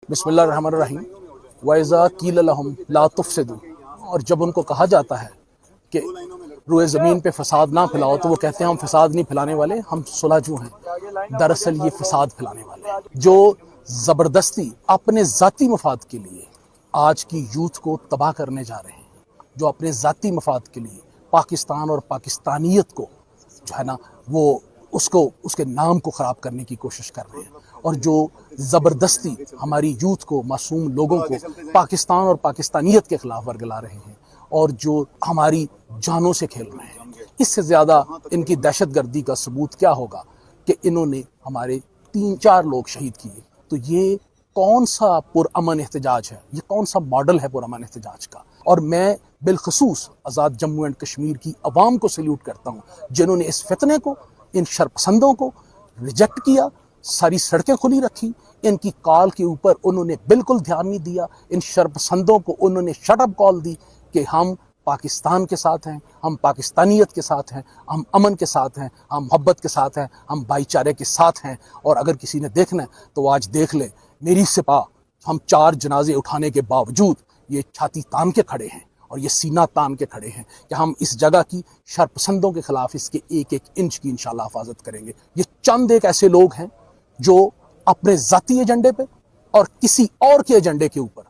بسم اللہ الرحمن الرحیم وَإِذَا قِيلَ لَهُمْ لَا تُفْسِدُوا، اور جب ان کو کہا جاتا ہے کہ روئے زمین پہ فساد نہ پھیلاؤ تو وہ کہتے ہیں ہم فساد نہیں پھیلانے والے، ہم صلح ہیں۔ دراصل یہ فساد پھیلانے والے ہیں جو زبردستی اپنے ذاتی مفاد کے لیے آج کی یوتھ کو تباہ کرنے جا رہے ہیں، جو اپنے ذاتی مفاد کے لیے پاکستان اور پاکستانیت کو جو ہے نا وہ اس کے نام کو خراب کرنے کی کوشش کر رہے ہیں، اور جو زبردستی ہماری یوتھ کو، معصوم لوگوں کو پاکستان اور پاکستانیت کے خلاف ورگلا رہے ہیں، اور جو ہماری جانوں سے کھیل رہے ہیں۔ اس سے زیادہ ان کی دہشت گردی کا ثبوت کیا ہوگا کہ انہوں نے ہمارے 3-4 لوگ شہید کیے۔ تو یہ کون سا پرامن احتجاج ہے، یہ کون سا ماڈل ہے پرامن احتجاج کا؟ اور میں بالخصوص آزاد جموں اینڈ کشمیر کی عوام کو سیلیوٹ کرتا ہوں جنہوں نے اس فتنے کو، ان شرپسندوں کو ریجیکٹ کیا، ساری سڑکیں کھلی رکھی، ان کی کال کے اوپر انہوں نے بالکل دھیان نہیں دیا، ان شرپسندوں کو انہوں نے شٹ اپ کال دی کہ ہم پاکستان کے ساتھ ہیں، ہم پاکستانیت کے ساتھ ہیں، ہم امن کے ساتھ ہیں، ہم محبت کے ساتھ ہیں، ہم بھائی چارے کے ساتھ ہیں۔ اور اگر کسی نے دیکھنا ہے تو آج دیکھ لیں، میری سپاہ ہم 4 جنازے اٹھانے کے باوجود یہ چھاتی تان کے کھڑے ہیں اور یہ سینہ تان کے کھڑے ہیں کہ ہم اس جگہ کی شرپسندوں کے خلاف اس کے ایک ایک انچ کی انشاءاللہ حفاظت کریں گے۔ یہ چند ایک ایسے لوگ ہیں جو اپنے ذاتی ایجنڈے پہ اور کسی اور کے ایجنڈے کے اوپر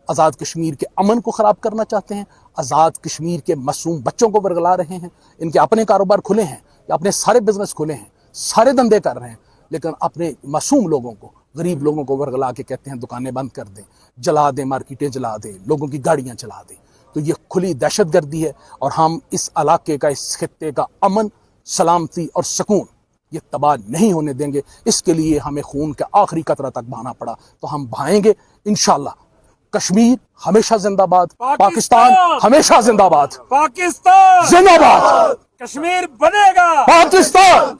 آزاد کشمیر کے امن کو خراب کرنا چاہتے ہیں، آزاد کشمیر کے معصوم بچوں کو ورگلا رہے ہیں۔ ان کے اپنے کاروبار کھلے ہیں، اپنے سارے بزنس کھلے ہیں، سارے دندے کر رہے ہیں، لیکن اپنے معصوم لوگوں کو، غریب لوگوں کو ورگلا کے کہتے ہیں دکانیں بند کر دیں، جلا دیں، مارکیٹیں جلا دیں، لوگوں کی گاڑیاں چلا دیں۔ تو یہ کھلی دہشت گردی ہے، اور ہم اس علاقے کا، اس خطے کا امن، سلامتی اور سکون یہ تباہ نہیں ہونے دیں گے۔ اس کے لیے ہمیں خون کا آخری قطرہ تک بہانا پڑا تو ہم بہائیں گے انشاءاللہ۔ کشمیر ہمیشہ زندہ باد، پاکستان ہمیشہ زندہ باد، پاکستان زندہ باد، کشمیر بنے گا، پاکستان۔